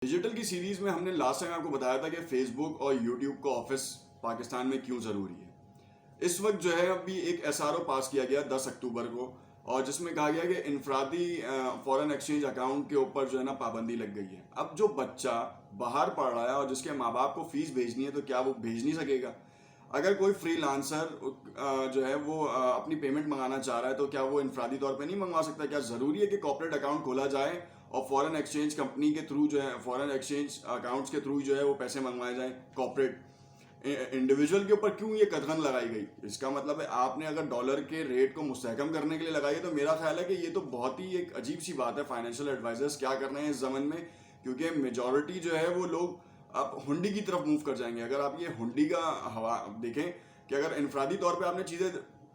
Digital की series में हमने लास्ट टाइम आपको बताया था कि फेसबुक और यूट्यूब का ऑफिस पाकिस्तान में क्यों जरूरी है। इस वक्त जो है अभी एक एसआरओ पास किया गया 10 अक्टूबर को, और जिसमें कहा गया कि इनफरादी फॉरेन एक्सचेंज अकाउंट के ऊपर जो है ना पाबंदी लग गई है। अब जो बच्चा बाहर पढ़ रहा है और जिसके माँ बाप को फीस भेजनी है तो क्या वो भेज नहीं सकेगा? अगर कोई फ्रीलांसर जो है वो अपनी पेमेंट मंगाना चाह रहा है तो क्या वो इनफरादी तौर पे नहीं मंगवा सकता? क्या ज़रूरी है कि कॉर्पोरेट अकाउंट खोला जाए और फॉरेन एक्सचेंज कंपनी के थ्रू जो है, फॉरेन एक्सचेंज अकाउंट्स के थ्रू जो है वो पैसे मंगवाए जाएं? कॉर्पोरेट इंडिविजुअल के ऊपर क्यों ये कथन लगाई गई? इसका मतलब है आपने अगर डॉलर के रेट को मुस्तहकम करने के लिए लगाई है तो मेरा ख्याल है कि ये तो बहुत ही एक अजीब सी बात है। फाइनेंशियल एडवाइजर्स क्या कर रहे हैं इस जमन में, क्योंकि मेजॉरिटी जो है वो लोग अब हुंडी की तरफ मूव कर जाएंगे। अगर आप ये हुंडी का हवा देखें कि अगर इनफरादी तौर पे आपने चीज़ें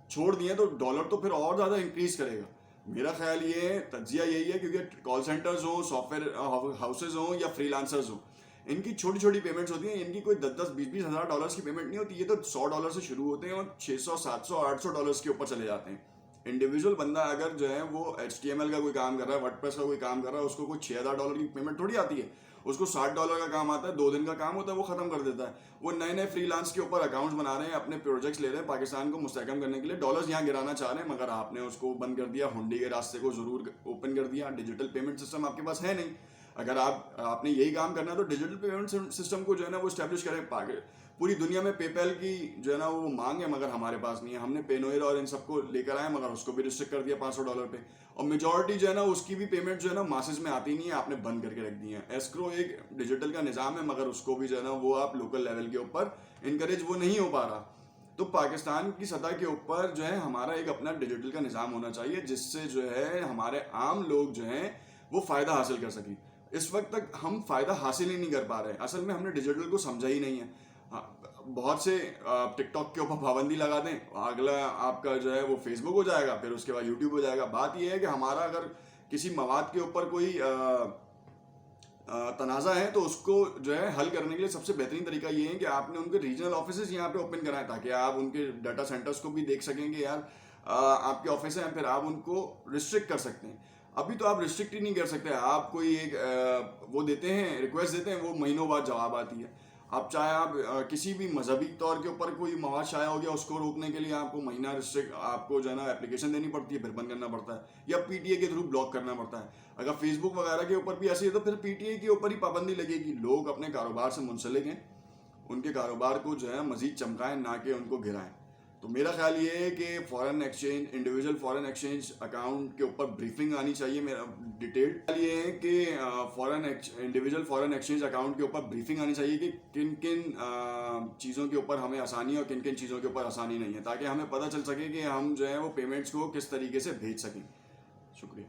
छोड़ दी हैं तो डॉलर तो फिर और ज़्यादा इंक्रीज करेगा। मेरा ख्याल ये तज्जिया यही है, क्योंकि कॉल सेंटर्स हो, सॉफ्टवेयर हाउसेज हो या फ्रीलांसर्स हो, इनकी छोटी छोटी पेमेंट्स होती हैं। इनकी कोई 10-20 हज़ार डॉलर्स की पेमेंट नहीं होती। ये तो $100 से शुरू होते हैं और 600 700 800 डॉलर्स के ऊपर चले जाते हैं। इंडिविजुअल बंदा अगर जो है वो HTML का कोई काम कर रहा है, वर्डप्रेस का कोई काम कर रहा है, उसको कोई $6000 की पेमेंट थोड़ी आती है। उसको $60 का काम आता है, 2 दिन का काम होता है, वो खत्म कर देता है। वो नए नए फ्रीलांस के ऊपर अकाउंट्स बना रहे हैं, अपने प्रोजेक्ट्स ले रहे हैं, पाकिस्तान को मुस्तहकम करने के लिए डॉलर्स यहाँ गिराना चाह रहे हैं, मगर आपने उसको बंद कर दिया। हुंडी के रास्ते को जरूर ओपन कर दिया। डिजिटल पेमेंट सिस्टम आपके पास है नहीं। अगर आपने यही काम करना है तो डिजिटल पेमेंट सिस्टम को जो है ना वो स्टैब्लिश करें। पूरी दुनिया में पेपैल की जो है ना वो मांग है, मगर हमारे पास नहीं है। हमने पेनोएर और इन सबको लेकर आए, मगर उसको भी रिस्ट्रिक्ट कर दिया $500 पे। और मेजॉरिटी जो है ना उसकी भी पेमेंट जो है ना मासेस में आती नहीं है, आपने बंद करके रख दी है। एस्क्रो एक डिजिटल का निज़ाम है, मगर उसको भी जो है ना वो आप लोकल लेवल के ऊपर इनकरेज वो नहीं हो पा रहा। तो पाकिस्तान की सतह के ऊपर जो है हमारा एक अपना डिजिटल का निज़ाम होना चाहिए, जिससे जो है हमारे आम लोग जो हैं वो फ़ायदा हासिल कर सकें। इस वक्त तक हम फ़ायदा हासिल ही नहीं कर पा रहे हैं। असल में हमने डिजिटल को समझा ही नहीं है। बहुत से टिकटॉक के ऊपर पाबंदी लगा दें, अगला आपका जो है वो फेसबुक हो जाएगा, फिर उसके बाद यूट्यूब हो जाएगा। बात यह है कि हमारा अगर किसी मवाद के ऊपर कोई तनाज़ा है तो उसको जो है हल करने के लिए सबसे बेहतरीन तरीका ये है कि आपने उनके रीजनल ऑफिसेज यहाँ पे ओपन कराएं, ताकि आप उनके डाटा सेंटर्स को भी देख सकेंगे। यार आपके ऑफिस हैं, फिर आप उनको रिस्ट्रिक्ट कर सकते हैं। अभी तो आप रिस्ट्रिक्ट ही नहीं कर सकते। आप कोई एक वो देते हैं, रिक्वेस्ट देते हैं, वो महीनों बाद जवाब आती है। आप चाहे आप किसी भी मजहबी तौर के ऊपर कोई मवाद शाया हो गया, उसको रोकने के लिए आपको महीना रिस्ट्रिक्ट आपको जो है ना एप्लीकेशन देनी पड़ती है, फिर बंद करना पड़ता है, या PTA के थ्रू ब्लॉक करना पड़ता है। अगर फेसबुक वगैरह के ऊपर भी ऐसे है तो फिर PTA के ऊपर ही पाबंदी लगेगी। लोग अपने कारोबार से मुंसलिक हैं, उनके कारोबार को जो है मजीद चमकाएं, ना कि उनको गिराएं। तो मेरा ख्याल ये है कि foreign exchange, individual foreign exchange account के ऊपर ब्रीफिंग आनी चाहिए। मेरा डिटेल्ड ये है कि इंडिविजुअल फॉरेन एक्सचेंज अकाउंट के ऊपर ब्रीफिंग आनी चाहिए कि किन किन चीज़ों के ऊपर हमें आसानी है और किन किन चीज़ों के ऊपर आसानी नहीं है, ताकि हमें पता चल सके कि हम जो है वो पेमेंट्स को किस तरीके से भेज सकें। शुक्रिया।